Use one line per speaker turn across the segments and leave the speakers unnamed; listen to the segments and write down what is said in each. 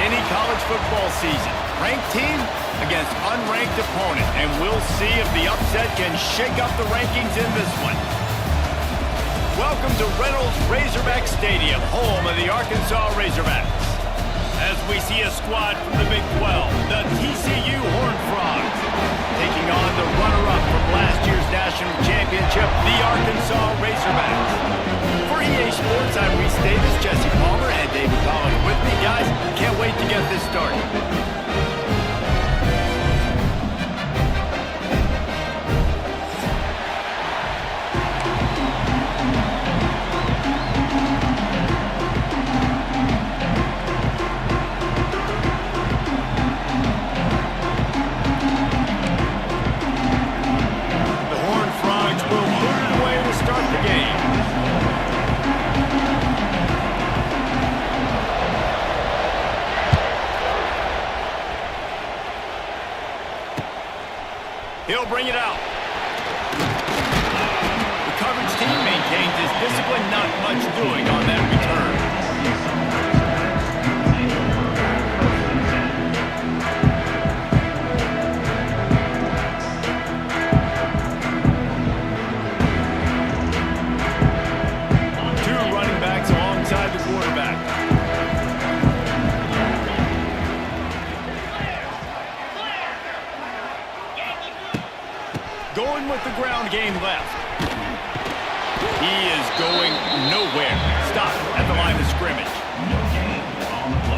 any college football season. Ranked team against unranked opponent, and we'll see if the upset can shake up the rankings in this one. Welcome to Reynolds Razorback Stadium, home of the Arkansas Razorbacks. As we see a squad from the Big 12, the TCU Horned Frogs, taking on the runner-up from last year's national championship, the Arkansas Razorbacks. For EA Sports, I'm Reese Davis, Jesse Palmer, and David Collins with me. Guys, can't wait to get this started. He'll bring it out. The coverage team maintains his discipline, not much doing on that return. Two running backs alongside the quarterback. Going with the ground game left. He is going nowhere. Stop at the line of scrimmage.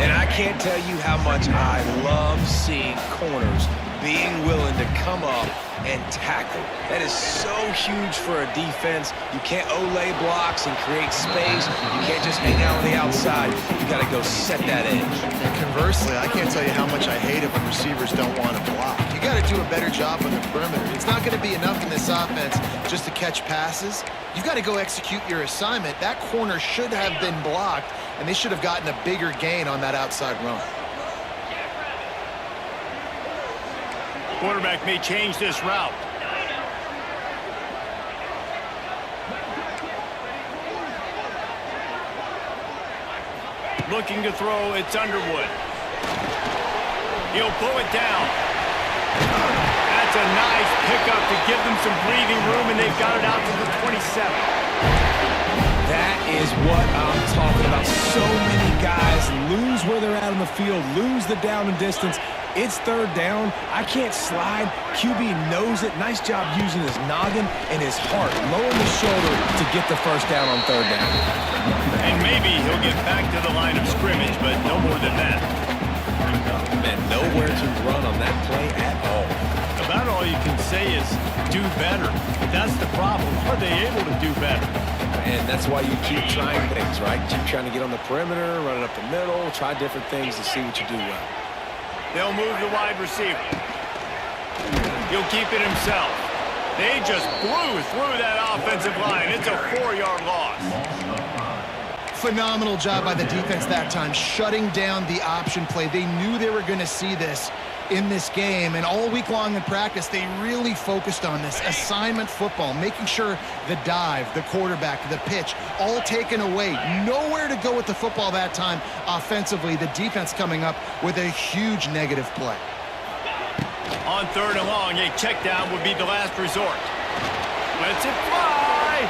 And I can't tell you how much I love seeing corners being willing to come up and tackle. That is so huge for a defense. You can't olay blocks and create space. You can't just hang out on the outside. You got to go set that edge.
And conversely, I can't tell you how much I hate it when receivers don't want to block. You got to do a better job on the perimeter. It's not going to be enough in this offense just to catch passes. You've got to go execute your assignment. That corner should have been blocked, and they should have gotten a bigger gain on that outside run.
Quarterback may change this route. Looking to throw, it's Underwood. He'll pull it down. That's a nice pickup to give them some breathing room, and they've got it out to the 27.
That is what I'm talking about. So many guys lose where they're at on the field, lose the down and distance. It's third down. I can't slide. QB knows it. Nice job using his noggin and his heart, lowering the shoulder to get the first down on third down.
And maybe he'll get back to the line of scrimmage, but no more than that.
And nowhere to run on that play at all.
About all you can say is do better. That's the problem. Are they able to do better?
And that's why you keep trying things, right? Keep trying to get on the perimeter, run it up the middle, try different things to see what you do well.
They'll move the wide receiver. He'll keep it himself. They just blew through that offensive line. It's a 4-yard loss.
Phenomenal job by the defense that time, shutting down the option play. They knew they were going to see this in this game, and all week long in practice, they really focused on this assignment football, making sure the dive, the quarterback, the pitch, all taken away. Nowhere to go with the football that time offensively. The defense coming up with a huge negative play.
On third and long, a check down would be the last resort. Lets it fly.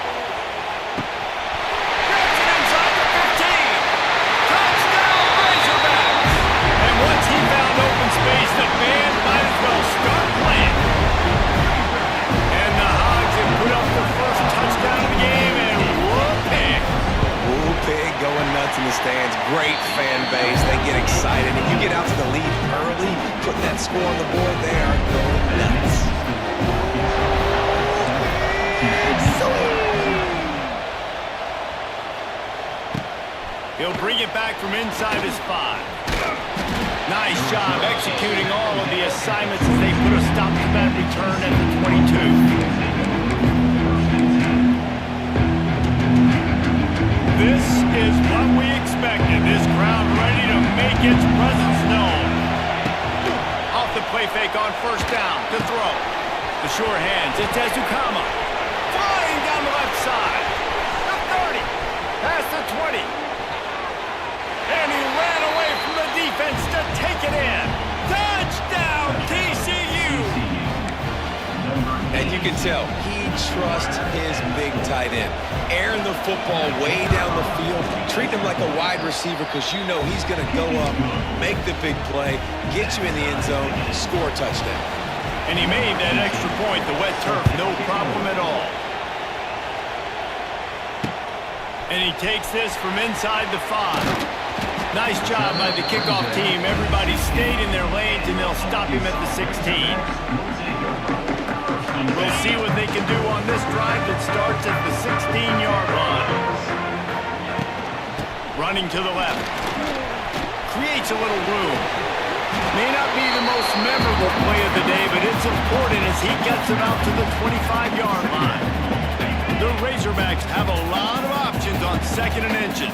Grabs it inside the 15. Touchdown, Razorbacks. And once he found open space, the band might as well start playing. And the Hogs have put up the first touchdown of the game, and whoop-pig.
Whoop-pig going nuts in the stands. Great fan base. They get excited. And you get out to the lead early, putting that score on the board, they are going nuts.
He'll bring it back from inside his 5. Nice job executing all of the assignments as they put a stop to that return at the 22. This is what we expected. This crowd ready to make its presence known. Off the play fake on first down to throw. The sure hands, it's Tazonturbo. Flying down the left side. The 30. Past the 20. And he ran away from the defense.
can tell he trusts his big tight end. Airing the football way down the field, treat him like a wide receiver because you know he's going to go up, make the big play, get you in the end zone, score a touchdown.
And he made that extra point, the wet turf, no problem at all. And he takes this from inside the 5. Nice job by the kickoff team. Everybody stayed in their lanes, and they'll stop him at the 16. We'll see what they can do on this drive that starts at the 16-yard line. Running to the left. Creates a little room. May not be the most memorable play of the day, but it's important as he gets it out to the 25-yard line. The Razorbacks have a lot of options on 2nd and inches.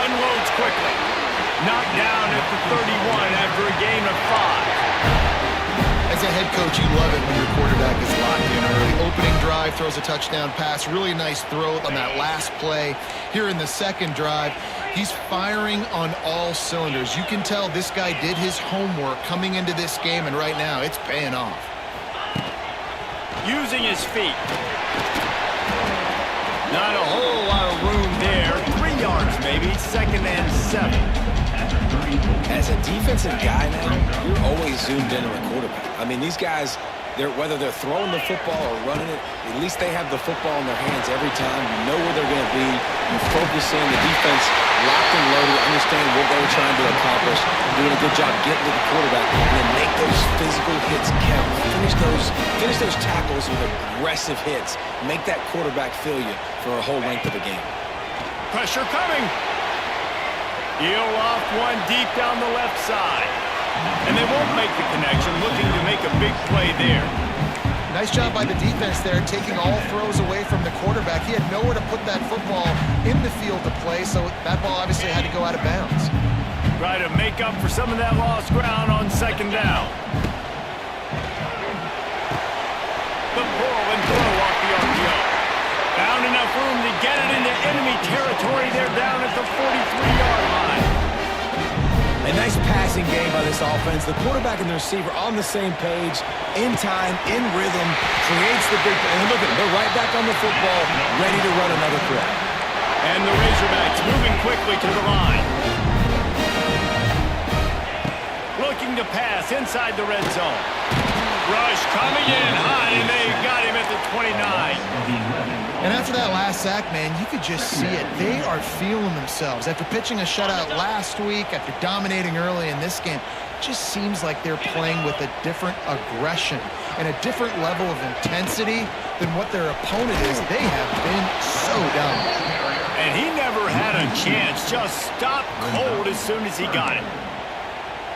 Unloads quickly. Knocked down at the 31 after a gain of 5.
As a head coach, you love it when your quarterback is locked in early. Opening drive, throws a touchdown pass. Really nice throw on that last play. Here in the second drive, he's firing on all cylinders. You can tell this guy did his homework coming into this game, and right now it's paying off.
Using his feet. Not a whole lot of room there. 3 yards maybe, 2nd and 7.
As a defensive guy now, you're always zoomed in on the quarterback. I mean, these guys, whether they're throwing the football or running it, at least they have the football in their hands every time. You know where they're going to be. You focus in. The defense locked and loaded, understand what they were trying to accomplish, doing a good job getting to the quarterback, and then make those physical hits count. Finish those tackles with aggressive hits. Make that quarterback feel you for a whole length of the game.
Pressure coming. He'll off one deep down the left side. And they won't make the connection, looking to make a big play there.
Nice job by the defense there, taking all throws away from the quarterback. He had nowhere to put that football in the field to play, so that ball obviously had to go out of bounds.
Try to make up for some of that lost ground on 2nd down. The pull and throw off the RPO. Found enough room to get it into enemy territory. They're down at the 43-yard line.
A nice passing game by this offense. The quarterback and the receiver on the same page, in time, in rhythm, creates the big play. And look at them, they're right back on the football, ready to run another play.
And the Razorbacks moving quickly to the line. Looking to pass inside the red zone. Rush coming in hot, and they got him at the 29.
And after that last sack, man, you could just see it. They are feeling themselves. After pitching a shutout last week, after dominating early in this game, it just seems like they're playing with a different aggression and a different level of intensity than what their opponent is. They have been so dominant.
And he never had a chance. Just stopped cold as soon as he got it.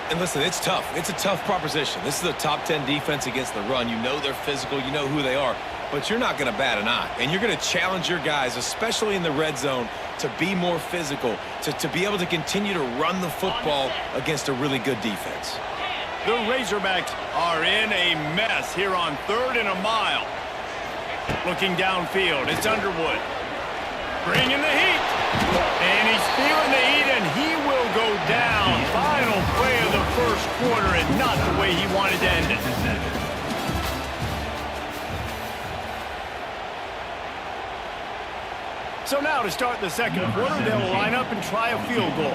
And listen, it's tough. It's a tough proposition. This is a top 10 defense against the run. You know they're physical. You know who they are. But you're not going to bat an eye. And you're going to challenge your guys, especially in the red zone, to be more physical, to be able to continue to run the football against a really good defense.
The Razorbacks are in a mess here on 3rd and a mile. Looking downfield, it's Underwood. Bringing the heat. And he's feeling the heat, and he will go down. Final play of the first quarter, and not the way he wanted to end it. So now to start the second quarter, they'll line up and try a field goal.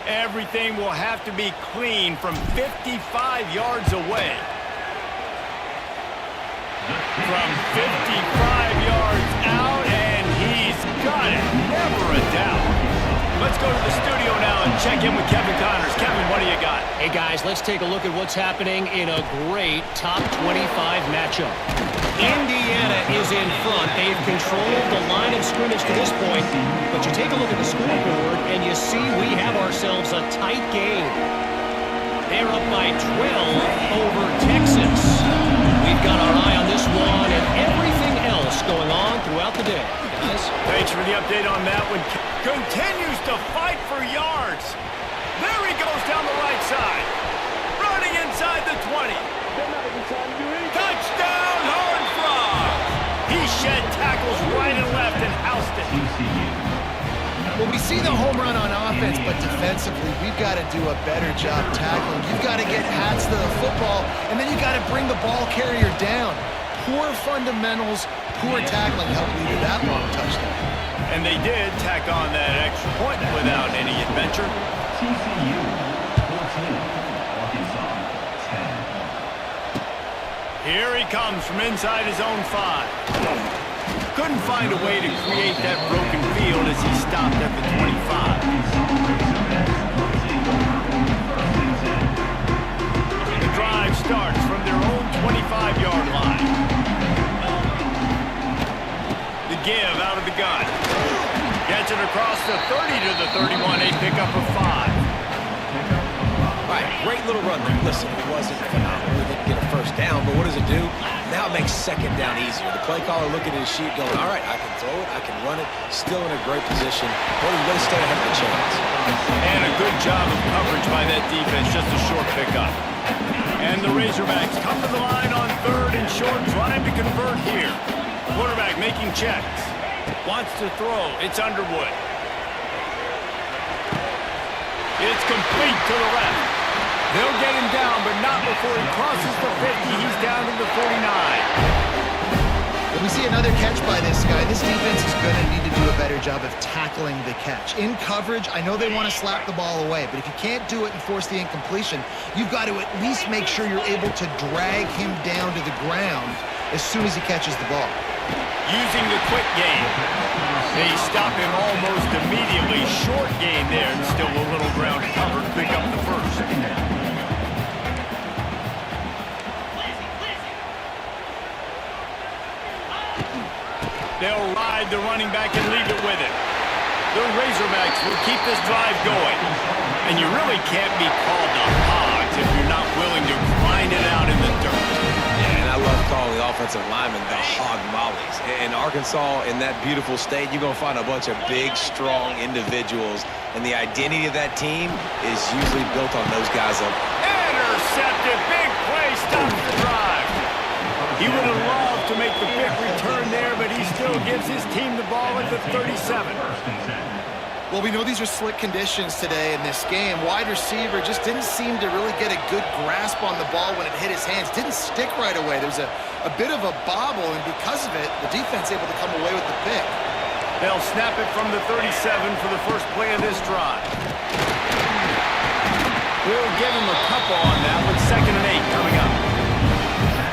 Everything will have to be clean from 55 yards away. From 55 yards out, and he's got it. Never a doubt. Let's go to the studio now and check in with Kevin Connors. Kevin, what do you got?
Hey, guys, let's take a look at what's happening in a great top 25 matchup. Indiana is in front. They've controlled the line of scrimmage to this point. But you take a look at the scoreboard, and you see we have ourselves a tight game. They're up by 12 over Texas. We've got our eye on this one and everything else going on throughout the day, guys.
Thanks for the update on that one. Continues to fight for yards. There he goes down the right side. Running inside the 20. Touchdown, Horned Frog. He shed tackles right and left and housed it.
Well, we see the home run on offense, but defensively, we've got to do a better job tackling. You've got to get hats to the football, and then you got to bring the ball carrier down. Poor fundamentals, poor tackling helped lead to that long touchdown.
And they did tack on that extra point without any adventure.
TCU 14, Arkansas 10.
Here he comes from inside his own 5. Couldn't find a way to create that broken field as he stopped at the 25. The drive starts from their own 25-yard line. The give out of the gun. Gets it across the 30 to the 31, a pickup of 5.
All right, great little run there. Listen, it wasn't phenomenal. We didn't get a first down, but what does it do? Now it makes second down easier. The play caller looking at his sheet going, all right, I can throw it, I can run it, still in a great position. Well, he's going to stay ahead of the chains.
And a good job of coverage by that defense, just a short pickup. And the Razorbacks come to the line on 3rd and short, trying to convert here. Quarterback making checks. Wants to throw. It's Underwood. It's complete to the left. They'll get him down, but not before he crosses the 50. He's down to the 49.
If we see another catch by this guy, this defense is going to need to do a better job of tackling the catch. In coverage, I know they want to slap the ball away, but if you can't do it and force the incompletion, you've got to at least make sure you're able to drag him down to the ground as soon as he catches the ball.
Using the quick game. They stop him almost immediately. Short gain there, and still a little ground covered. Pick up the first. They'll ride the running back and leave it with him. The Razorbacks will keep this drive going. And you really can't be called the Hogs if you're not willing to grind it out in the dirt.
Yeah, and I love calling the offensive linemen the hog mollies. In Arkansas, in that beautiful state, you're going to find a bunch of big, strong individuals. And the identity of that team is usually built on those guys up.
Intercepted. Big play. Stops the drive. He would have loved to make the big return there, but he still gives his team the ball at the 37.
Well, we know these are slick conditions today in this game. Wide receiver just didn't seem to really get a good grasp on the ball when it hit his hands. Didn't stick right away. There was a bit of a bobble, and because of it, the defense able to come away with the pick.
They'll snap it from the 37 for the first play of this drive. We'll give him a couple on that with 2nd and 8 coming up.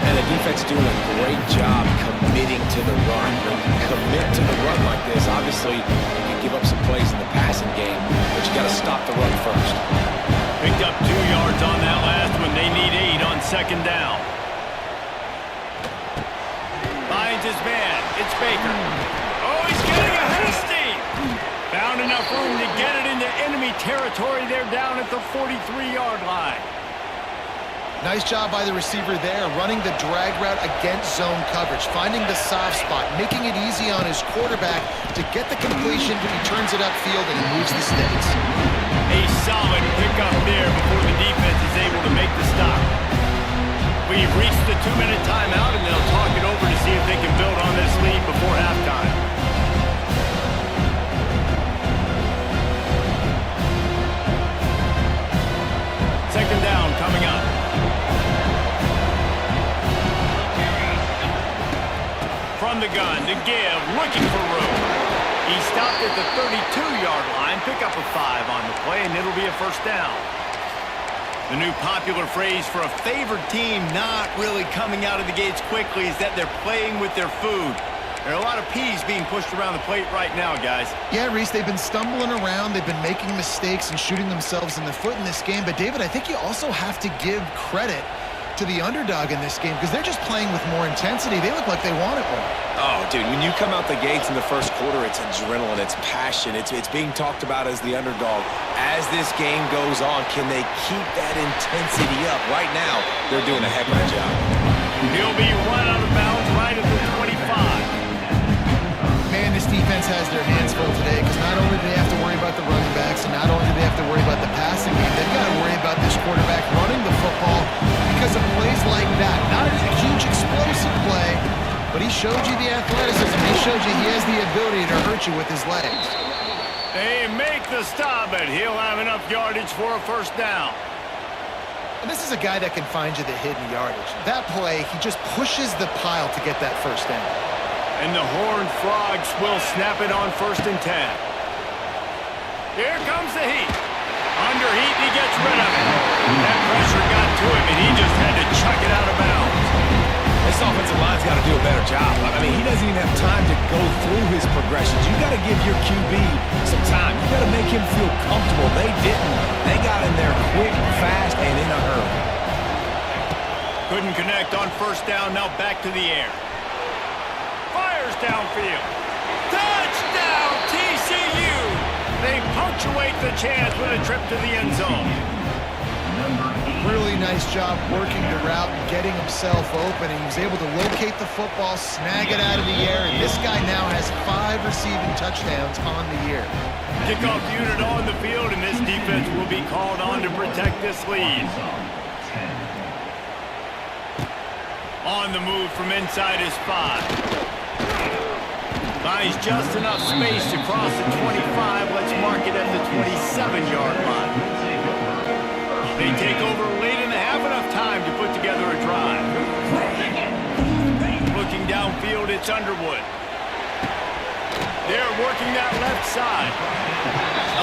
And the defense doing a great job committing to the run. When you commit to the run like this, obviously you can give up some plays in the passing game, but you got to stop the run first.
Picked up 2 yards on that last one. They need 8 on 2nd down. Finds his man. It's Baker. Oh, he's getting ahead of steam. Found enough room to get it into enemy territory. They're down at the 43-yard line.
Nice job by the receiver there, running the drag route against zone coverage, finding the soft spot, making it easy on his quarterback to get the completion. He turns it upfield and he moves the sticks.
A solid pickup there before the defense is able to make the stop. We've reached the 2-minute timeout, and they'll talk it over to see if they can build on this lead before halftime. Second down coming up. From the gun to give, looking for room. He stopped at the 32-yard line, pick up a 5 on the play, and it'll be a first down. The new popular phrase for a favored team not really coming out of the gates quickly is that they're playing with their food. There are a lot of peas being pushed around the plate right now, guys.
Yeah, Reese, they've been stumbling around. They've been making mistakes and shooting themselves in the foot in this game. But, David, I think you also have to give credit to the underdog in this game because they're just playing with more intensity. They look like they want it more.
Oh, dude, when you come out the gates in the first quarter, it's adrenaline, it's passion, it's being talked about as the underdog. As this game goes on, can they keep that intensity up? Right now, they're doing a heck of a job.
He'll be run out of bounds right at the 25.
Man, this defense has their hands full today because not only do they have to worry about the running backs and not only do they have to worry about the passing game, they've got to worry about this quarterback running the football because of plays like that. Not a huge explosive play, but he showed you the athleticism. He showed you he has the ability to hurt you with his legs.
They make the stop, but he'll have enough yardage for a first down.
And this is a guy that can find you the hidden yardage. That play, he just pushes the pile to get that first down.
And the Horned Frogs will snap it on 1st and 10. Here comes the heat. Under heat, he gets rid of it. That pressure got to him, and he just had to chuck it out of bounds.
This offensive line's got to do a better job. I mean, he doesn't even have time to go through his progressions. You got to give your QB some time. You got to make him feel comfortable. They didn't. They got in there quick, fast, and in a hurry.
Couldn't connect on 1st down. Now back to the air. Fires downfield. Touchdown, TCU! They punctuate the chance with a trip to the end zone.
Really nice job working the route and getting himself open. And he was able to locate the football, snag it out of the air, and this guy now has 5 receiving touchdowns on the year.
Kickoff unit on the field, and this defense will be called on to protect this lead. On the move from inside his 5. Finds just enough space to cross the 25. Let's mark it at the 27-yard line. They take over late in the half, enough time to put together a drive. Looking downfield, it's Underwood. They're working that left side.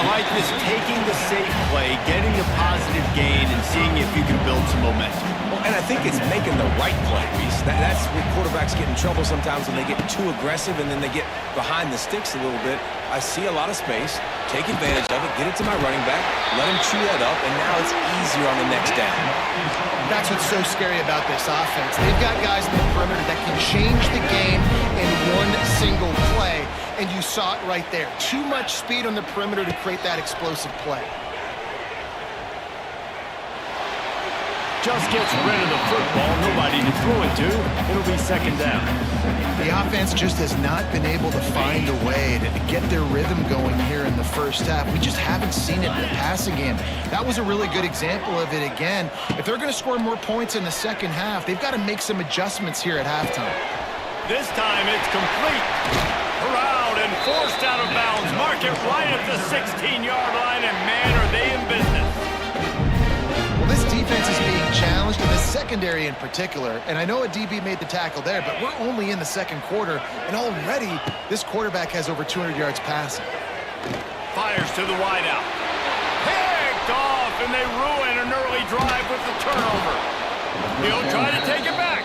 I like this, taking the safe play, getting a positive gain, and seeing if you can build some momentum.
Well, and I think it's making the right play, Reese. That's where quarterbacks get in trouble sometimes when they get too aggressive and then they get behind the sticks a little bit. I see a lot of space, take advantage of it, get it to my running back, let him chew that up, and now it's easier on the next down.
That's what's so scary about this offense. They've got guys in the perimeter that can change the game in one single play, and you saw it right there. Too much speed on the perimeter to create that explosive play.
Just gets rid of the football, nobody to throw it to. It'll be 2nd down.
The offense just has not been able to find a way to get their rhythm going here in the first half. We just haven't seen it in the passing game. That was a really good example of it again. If they're going to score more points in the second half, they've got to make some adjustments here at halftime.
This time it's complete. Corralled and forced out of bounds. Mark it right at the 16-yard line, and man, are they in business.
Well, this defense is being challenged in the secondary in particular, and I know a DB made the tackle there, but we're only in the 2nd quarter, and already this quarterback has over 200 yards passing.
Fires to the wideout. Picked off, and they ruin an early drive with the turnover. He'll try to take it back.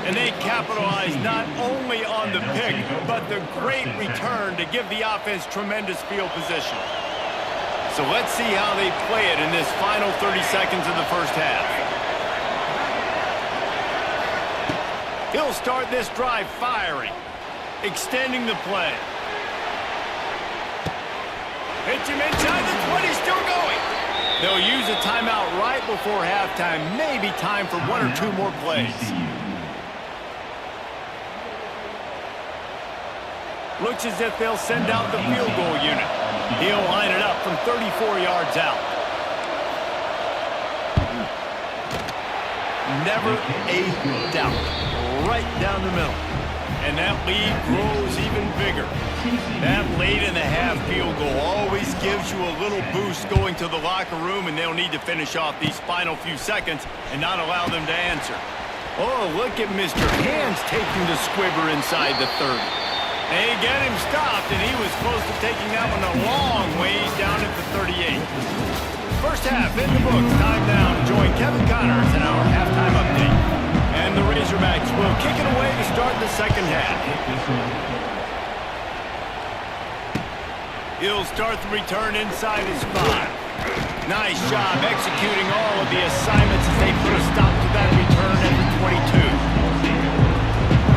And they capitalize not only on the pick, but the great return to give the offense tremendous field position. So let's see how they play it in this final 30 seconds of the first half. He'll start this drive firing, extending the play. Hits him inside the 20, still going. They'll use a timeout right before halftime, maybe time for 1 or 2 more plays. Looks as if they'll send out the field goal unit. He'll line it up from 34 yards out. Never a doubt. Right down the middle. And that lead grows even bigger. That late in the half field goal always gives you a little boost going to the locker room, and they'll need to finish off these final few seconds and not allow them to answer. Oh, look at Mr. Hands taking the squibber inside the 30. They get him stopped, and he was close to taking that one a long ways down at the 38. First half in the books. Time now to join Kevin Connors in our halftime update. And the Razorbacks will kick it away to start the second half. He'll start the return inside his 5. Nice job executing all of the assignments as they put a stop to that return at the 22.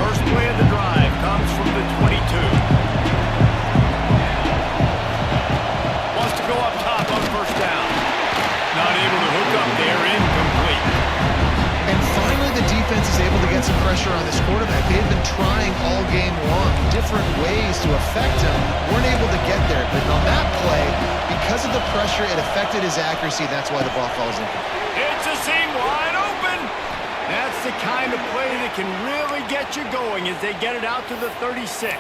First play of the drive comes from the 22. Wants to go up top on first down. Not able to hook up there, incomplete.
And finally, the defense is able to get some pressure on this quarterback. They've been trying all game long, different ways to affect him. Weren't able to get there, but on that play, because of the pressure, it affected his accuracy. That's why the ball falls in.
It's a seam wide open. That's the kind of play that can really get you going as they get it out to the 36.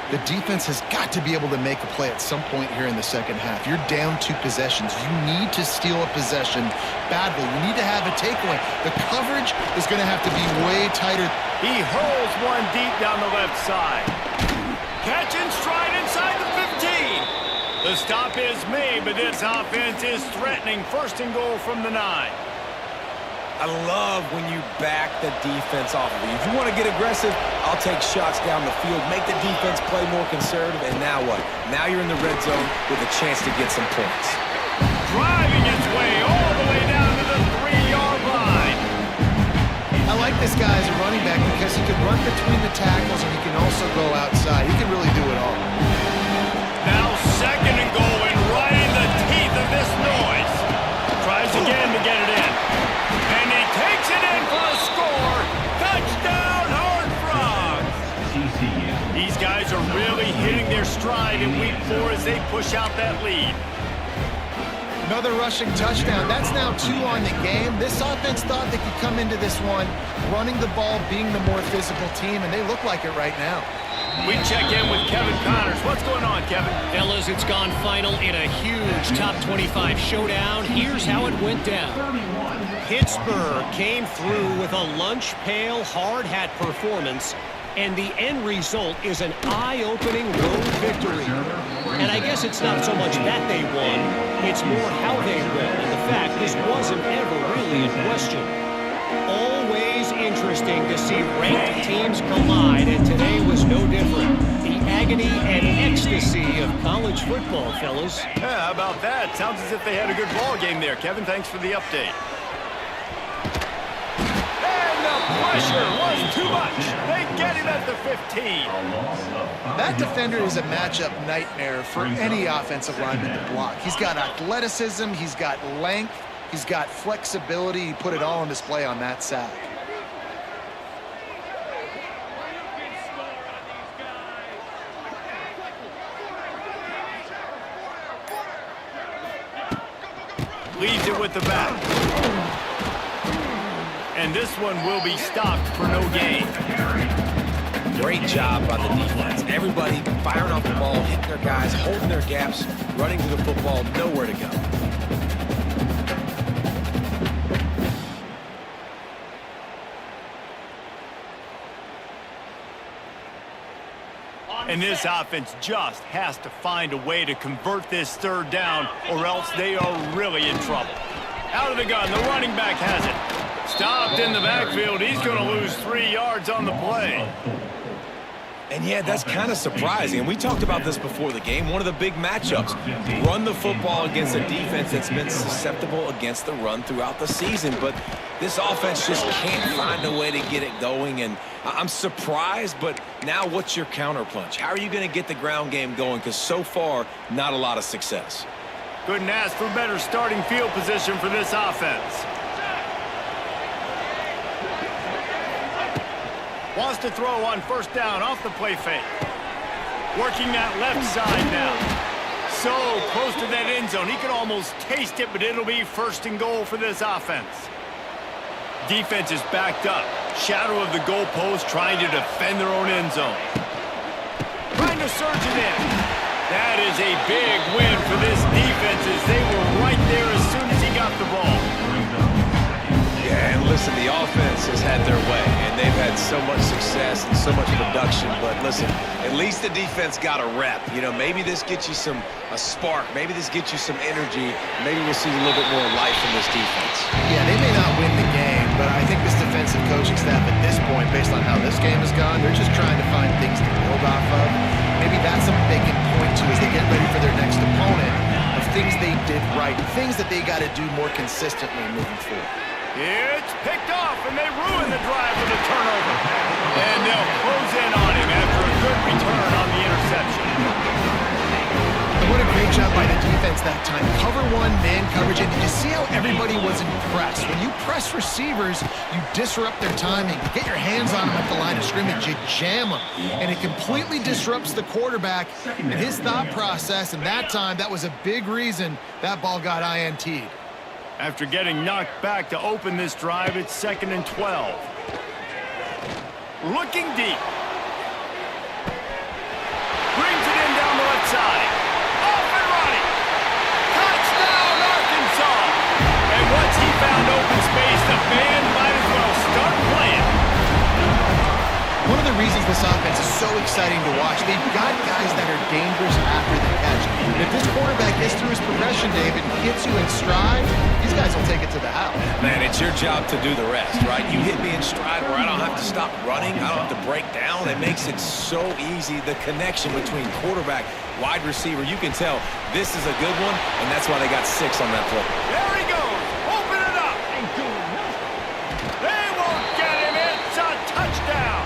The defense has got to be able to make a play at some point here in the second half. You're down 2 possessions. You need to steal a possession badly. You need to have a takeaway. The coverage is going to have to be way tighter.
He hurls one deep down the left side. Catch and stride inside the 15. The stop is made, but this offense is threatening. First and goal from the 9.
I love when you back the defense off of you. If you want to get aggressive, I'll take shots down the field, make the defense play more conservative, and now what? Now you're in the red zone with a chance to get some points.
Driving its way all the way down to the 3-yard line.
I like this guy as a running back because he can run between the tackles and he can also go outside. He can really do it all.
Now second and goal and right in the teeth of this noise. Tries again to get it in. And he takes it in for a score. Touchdown, Horned Frogs.
TCU.
These guys are really hitting their stride in week 4 as they push out that lead.
Another rushing touchdown. That's now 2 on the game. This offense thought they could come into this one running the ball, being the more physical team, and they look like it right now.
We check in with Kevin Connors. What's going on, Kevin?
Fellas, it's gone final in a huge top 25 showdown. Here's how it went down. Pittsburgh came through with a lunch pail hard hat performance, and the end result is an eye-opening road victory. And I guess it's not so much that they won, it's more how they won. And the fact this wasn't ever really in question. Always interesting to see ranked teams collide, and today was no different. The agony and ecstasy of college football, fellas.
Yeah, how about that? Sounds as if they had a good ball game there. Kevin, thanks for the update. And the pressure was too much. They get him at the 15.
That defender is a matchup nightmare for any offensive lineman to block. He's got athleticism, he's got length, he's got flexibility. He put it all on display on that sack.
Leaves it with the back. And this one will be stopped for no gain.
Great job by the defense. Everybody firing off the ball, hitting their guys, holding their gaps, running to the football, nowhere to go.
And this offense just has to find a way to convert this third down, or else they are really in trouble. Out of the gun, the running back has it. Stopped in the backfield. He's going to lose 3 yards on the play.
And yeah, that's kind of surprising. And we talked about this before the game. One of the big matchups. Run the football against a defense that's been susceptible against the run throughout the season. But this offense just can't find a way to get it going. And I'm surprised, but now what's your counterpunch? How are you going to get the ground game going? Because so far, not a lot of success.
Couldn't ask for better starting field position for this offense. Wants to throw on first down off the play fake. Working that left side now. So close to that end zone. He could almost taste it, but it'll be first and goal for this offense. Defense is backed up. Shadow of the goalpost, trying to defend their own end zone. Trying to surge it in. That is a big win for this defense as they were right there as soon as he got the ball.
Yeah, and listen, the offense has had their way, and they've had so much success and so much production. But listen, at least the defense got a rep. You know, maybe this gets you a spark. Maybe this gets you some energy. Maybe we'll see a little bit more life from this defense.
Yeah, they may not win the game, but I think this defensive coaching staff at this point, based on how this game has gone, they're just trying to find things to build off of. Maybe that's something they can point to as they get ready for their next opponent, of things they did right, things that they got to do more consistently moving forward.
It's picked off, and they ruin the drive with a turnover. And they'll close in on him after a good return on the interception.
And what a great job by the defense that time. Cover one, man coverage, and did you see how everybody was impressed? When you press receivers, you disrupt their timing. You get your hands on them at the line of scrimmage, you jam them. And it completely disrupts the quarterback and his thought process, and that time, that was a big reason that ball got INT'd.
After getting knocked back to open this drive, it's 2nd and 12. Looking deep. outside. Off and running. Touchdown, Arkansas. And once he found open space, the band might as well start playing.
One of the reasons this offense is so exciting to watch, they've got guys that are dangerous after the catch. And if this quarterback gets through his progression, David, and hits you in stride, these guys will take it to the house.
Man, it's your job to do the rest, right? You hit me in stride where I don't have to stop running. I don't have to break down. It makes it so easy. The connection between quarterback, wide receiver, you can tell this is a good one, and that's why they got 6 on that play.
There he goes. Open it up. They won't get him. It's a touchdown.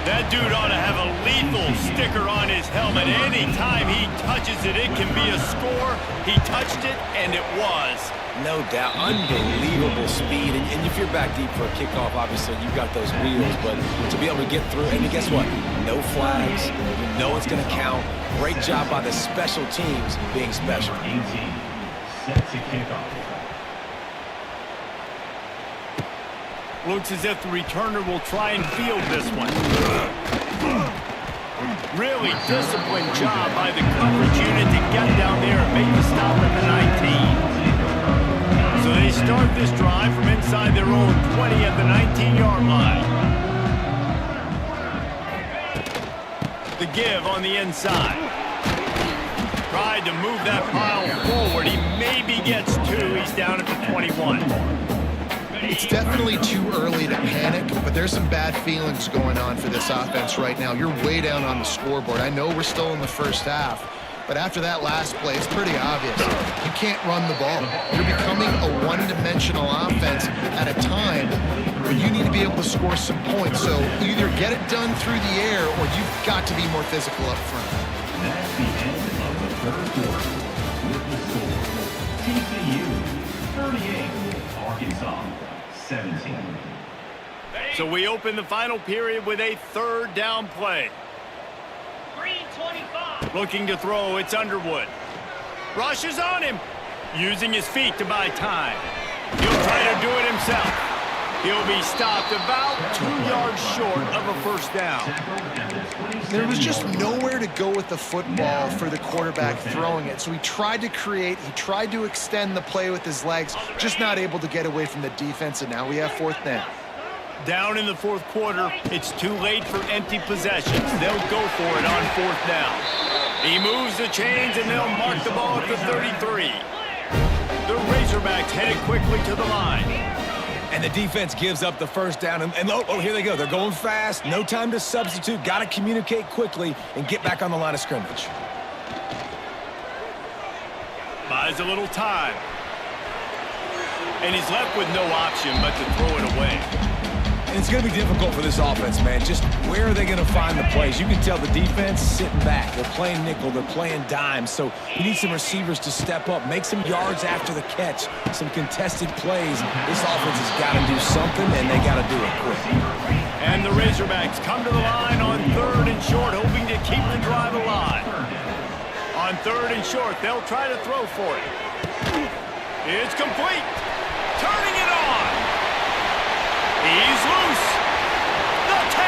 That dude ought to have a lethal sticker on his helmet. Anytime he touches it, it can be a score. He touched it, and it was.
No doubt. Unbelievable speed. And if you're back deep for a kickoff, obviously, you've got those wheels. But to be able to get through, and guess what? No flags. You know it's going to count. Great job by the special teams being special.
18, set to kick off.
Looks as if the returner will try and field this one. Really disciplined job by the coverage unit to get down there and make the stop at the 19. So they start this drive from inside their own 20 at the 19-yard line. The give on the inside. Tried to move that pile forward. He maybe gets 2. He's down at the 21.
It's definitely too early to panic, but there's some bad feelings going on for this offense right now. You're way down on the scoreboard. I know we're still in the first half, but after that last play, it's pretty obvious. You can't run the ball. You're becoming a one-dimensional offense at a time when you need to be able to score some points. So either get it done through the air or you've got to be more physical up front.
That's the end of the third quarter. With the score, TCU 38, Arkansas 17.
So we open the final period with a third down play.
3:25.
Looking to throw, it's Underwood. Rushes on him, using his feet to buy time. He'll try to do it himself. He'll be stopped about 2 yards short of a first down.
There was just nowhere to go with the football for the quarterback throwing it. So he tried to create, he tried to extend the play with his legs, just not able to get away from the defense, and now we have 4th down.
Down in the 4th quarter, it's too late for empty possessions. They'll go for it on 4th down. He moves the chains, and they'll mark the ball at the 33. The Razorbacks headed quickly to the line.
And the defense gives up the first down. And oh, here they go. They're going fast. No time to substitute. Got to communicate quickly and get back on the line of scrimmage.
Buys a little time. And he's left with no option but to throw it away.
And it's going to be difficult for this offense, man. Just where are they going to find the plays? You can tell the defense sitting back. They're playing nickel. They're playing dime. So you need some receivers to step up, make some yards after the catch, some contested plays. This offense has got to do something, and they got to do it quick.
And the Razorbacks come to the line on 3rd and short, hoping to keep the drive alive. On 3rd and short, they'll try to throw for it. It's complete. Turning it on. He's loose. The 10.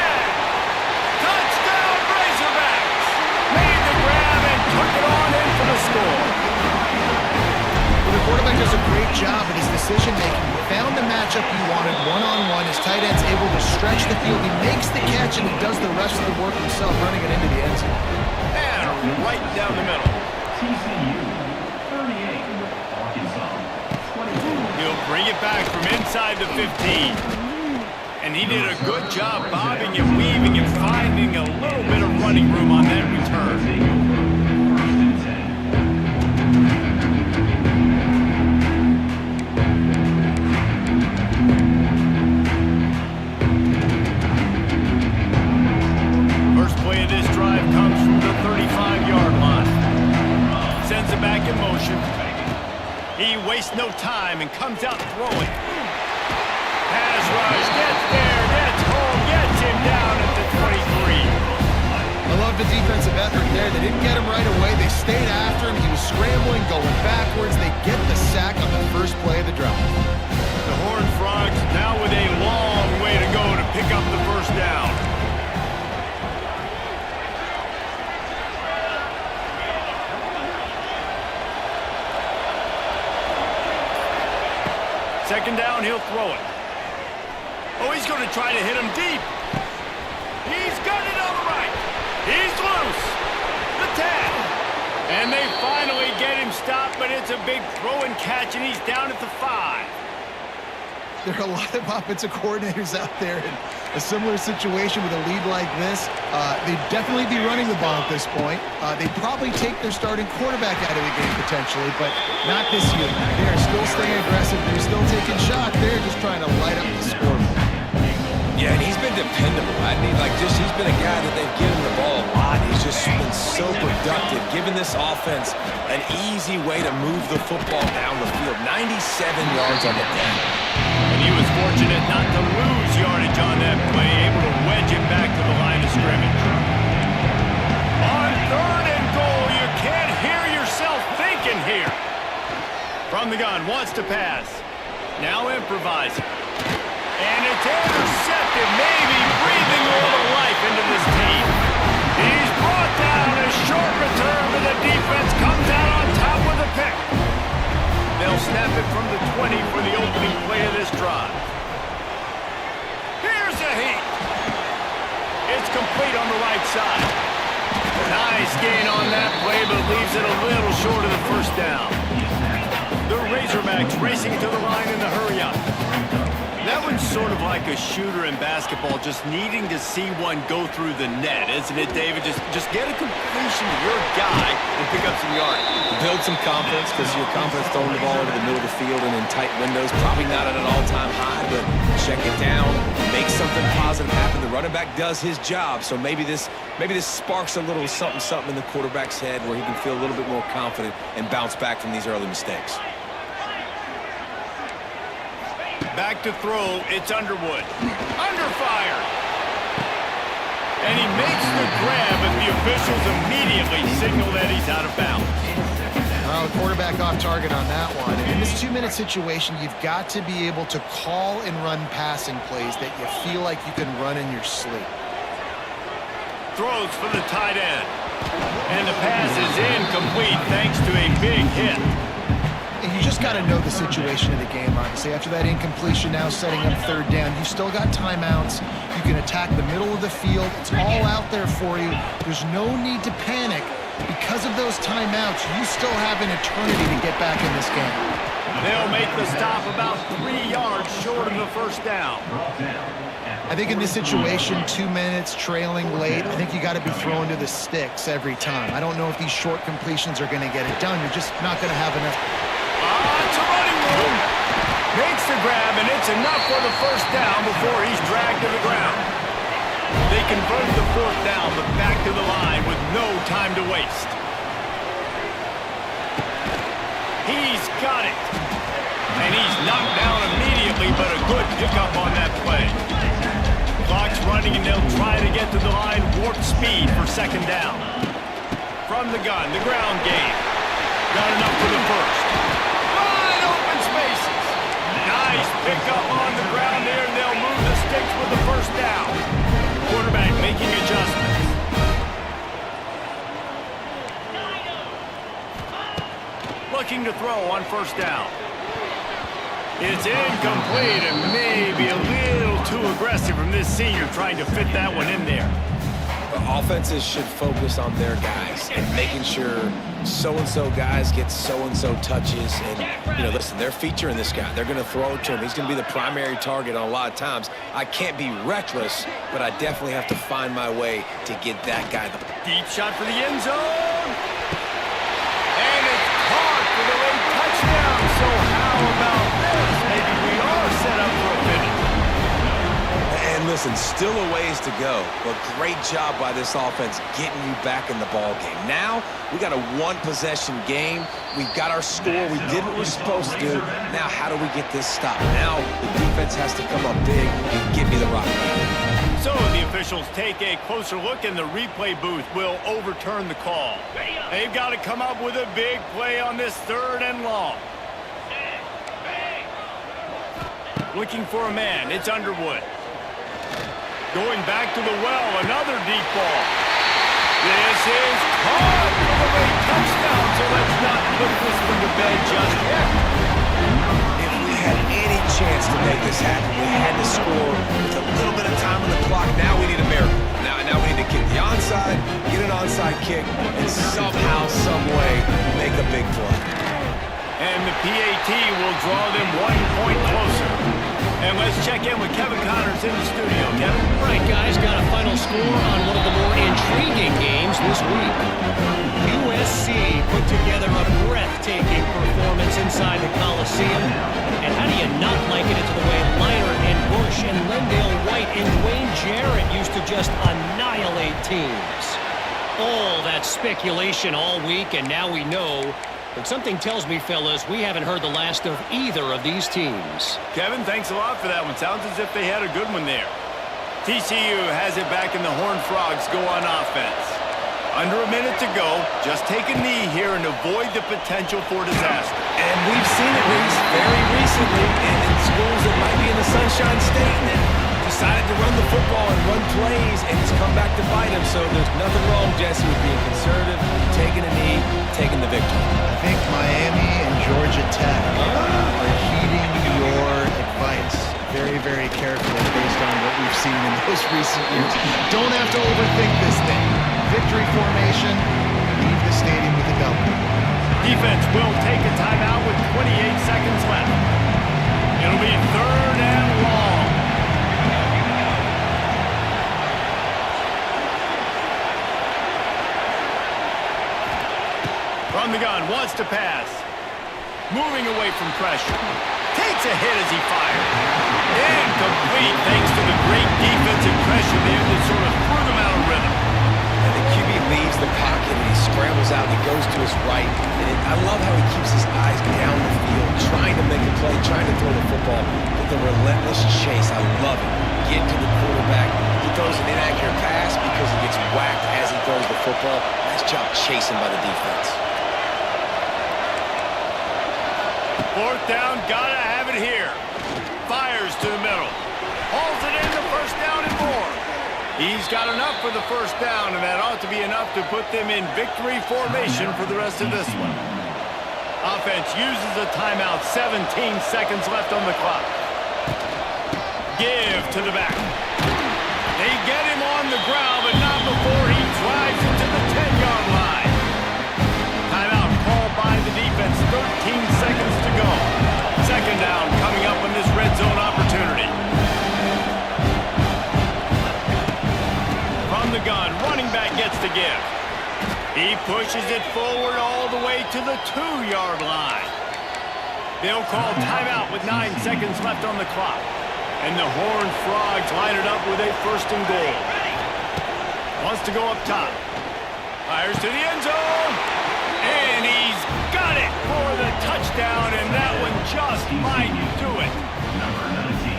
Touchdown, Razorbacks. Made the grab and took it on in for the score.
Well, the quarterback does a great job at his decision-making. He found the matchup he wanted one-on-one. His tight end's able to stretch the field. He makes the catch, and he does the rest of the work himself, running it into the end zone.
And right down the middle.
TCU 38, Arkansas 22.
He'll bring it back from inside the 15. And he did a good job bobbing and weaving and finding a little bit of running room on that return. First play of this drive comes from the 35-yard line. Sends it back in motion. He wastes no time and comes out throwing. Pass rush, gets there, gets home, gets him down at the 23.
I love the defensive effort there. They didn't get him right away. They stayed after him. He was scrambling, going backwards. They get the sack on the first play of the drive.
The Horned Frogs now with a long way to go to pick up the first down. Second down, he'll throw it. Oh, he's going to try to hit him deep. He's got it on the right. He's loose. The tag. And they finally get him stopped, but it's a big throw and catch, and he's down at the 5.
There are a lot of offensive coordinators out there in a similar situation with a lead like this. They'd definitely be running the ball at this point. They'd probably take their starting quarterback out of the game potentially, but not this year. They're still staying aggressive. They're still taking shots. They're just trying to light up the scoreboard.
Yeah, and he's been dependable. I mean, he's been a guy that they've given the ball a lot. He's just been so productive, giving this offense an easy way to move the football down the field. 97 yards on the day.
And he was fortunate not to lose yardage on that play, able to wedge it back to the line of scrimmage. On 3rd and goal, you can't hear yourself thinking here. From the gun, wants to pass. Now improvising. And it's intercepted, maybe breathing a little life into this team. He's brought down a short return, but the defense comes out on top with a pick. They'll snap it from the 20 for the opening play of this drive. Here's a heat. It's complete on the right side. Nice gain on that play, but leaves it a little short of the first down. The Razorbacks racing to the line in the hurry-up. That one's sort of like a shooter in basketball, just needing to see one go through the net, isn't it, David? Just get a completion to your guy and pick up some yards.
Build some confidence, because your confidence throwing the ball into the middle of the field and in tight windows, probably not at an all-time high, but check it down, make something positive happen. The running back does his job, so maybe this sparks a little something in the quarterback's head where he can feel a little bit more confident and bounce back from these early mistakes.
Back to throw, it's Underwood. Under fire. And he makes the grab, and the officials immediately signal that he's out of bounds.
Well, the quarterback off target on that one. And in this 2-minute situation, you've got to be able to call and run passing plays that you feel like you can run in your sleep.
Throws for the tight end. And the pass is incomplete thanks to a big hit.
And you just got to know the situation of the game, obviously. After that incompletion, now setting up 3rd down, you still got timeouts. You can attack the middle of the field. It's all out there for you. There's no need to panic. Because of those timeouts, you still have an eternity to get back in this game.
They'll make the stop about 3 yards short of the first down.
I think in this situation, 2 minutes, trailing late, I think you got to be throwing to the sticks every time. I don't know if these short completions are going to get it done. You're just not going to have enough.
It's a running room. Makes the grab, and it's enough for the first down before he's dragged to the ground. They convert the 4th down, but back to the line with no time to waste. He's got it. And he's knocked down immediately, but a good pickup on that play. Clock's running, and they'll try to get to the line, warp speed for 2nd down. From the gun, the ground game. Got enough for the first. Wide open spaces. Nice pickup on the ground there, and they'll move the sticks with the first down. Quarterback making adjustments. Looking to throw on 1st down. It's incomplete and maybe a little too aggressive from this senior trying to fit that one in there.
Offenses should focus on their guys and making sure so-and-so guys get so-and-so touches. And, listen, they're featuring this guy. They're going to throw it to him. He's going to be the primary target on a lot of times. I can't be reckless, but I definitely have to find my way to get that guy.
Deep shot for the end zone. And it's caught for the late touchdown. So how about this? Maybe we are set up for a finish.
And listen, still a ways to go, but great job by this offense getting you back in the ball game. Now, we got a 1-possession game. We've got our score. We did what we're supposed to do. Now, how do we get this stopped? Now, the defense has to come up big and give me the rock back.
So the officials take a closer look, and the replay booth will overturn the call. They've got to come up with a big play on this 3rd and long. Looking for a man. It's Underwood. Going back to the well, another deep ball. This is caught for the late touchdown, so let's not put this one to bed just yet.
If we had any to make this happen. We had to score with a little bit of time on the clock. Now we need a miracle. Now we need to kick the onside, get an onside kick, and somehow, some way, make a big play.
And the PAT will draw them 1 point closer. And let's check in with Kevin Connors in the studio. Kevin?
Right, guys, got a final score on one of the more intriguing games this week. USC put together a breathtaking performance inside the Coliseum. And how do you not like it? It's the way Leinart and Bush and Lendale White and Dwayne Jarrett used to just annihilate teams. All that speculation all week, and now we know. But something tells me, fellas, we haven't heard the last of either of these teams.
Kevin, thanks a lot for that one. Sounds as if they had a good one there. TCU has it back, and the Horned Frogs go on offense. Under a minute to go, just take a knee here and avoid the potential for disaster.
And we've seen it, Reese, very recently in schools that might be in the Sunshine State that decided to run the football and run plays, and it's come back to bite them. So there's nothing wrong, Jesse, with being conservative, taking a knee, taking the victory.
I think Miami and Georgia Tech are heeding your advice very, very carefully based on what we've seen in those recent years. Don't have to overthink this thing. Victory formation, leave the stadium with a double.
Defense will take a timeout with 28 seconds left. It'll be 3rd and long. From the gun, wants to pass. Moving away from pressure. Takes a hit as he fires. Incomplete thanks to the great defensive pressure there that sort of threw them out of rhythm.
And the QB leaves the pocket and he scrambles out and he goes to his right. And I love how he keeps his eyes down the field, trying to make a play, trying to throw the football with a relentless chase. I love it. Get to the quarterback. He throws an inaccurate pass because he gets whacked as he throws the football. Nice job chasing by the defense.
4th down, gotta have it here. Fires to the middle. Hauls it in, the 1st down and more. He's got enough for the 1st down, and that ought to be enough to put them in victory formation for the rest of this one. Offense uses a timeout, 17 seconds left on the clock. Give to the back. They get him on the ground, but not before he drives it to the 10-yard line. Timeout called by the defense, 13 seconds to go. 2nd down coming up on this red zone opportunity. From the gun, running back gets to give. He pushes it forward all the way to the 2-yard line. They'll call timeout with 9 seconds left on the clock. And the Horned Frogs line it up with a 1st and goal. Wants to go up top. Fires to the end zone. And he's got it for the touchdown, and that one just might do it.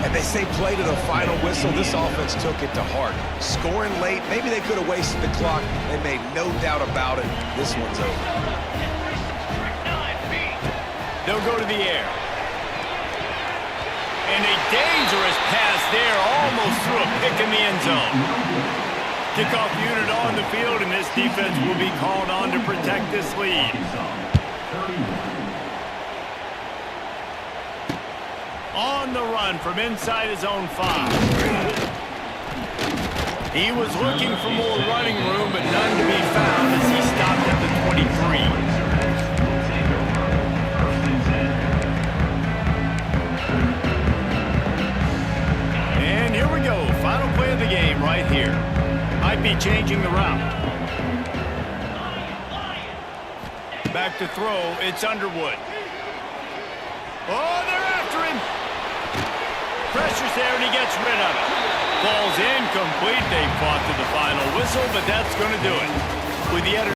And they say play to the final whistle. This offense took it to heart. Scoring late, maybe they could have wasted the clock. They made no doubt about it. This one's over.
They'll go to the air. And a dangerous pass there, almost threw a pick in the end zone. Kickoff unit on the field, and this defense will be called on to protect this lead. On the run from inside his own 5. He was looking for more running room, but none to be found as he stopped at the 23. And here we go, final play of the game right here. Might be changing the route. Back to throw, it's Underwood. Oh, they're after him. Pressure's there and he gets rid of it. Ball's incomplete. They fought to the final whistle, but that's going to do it. With the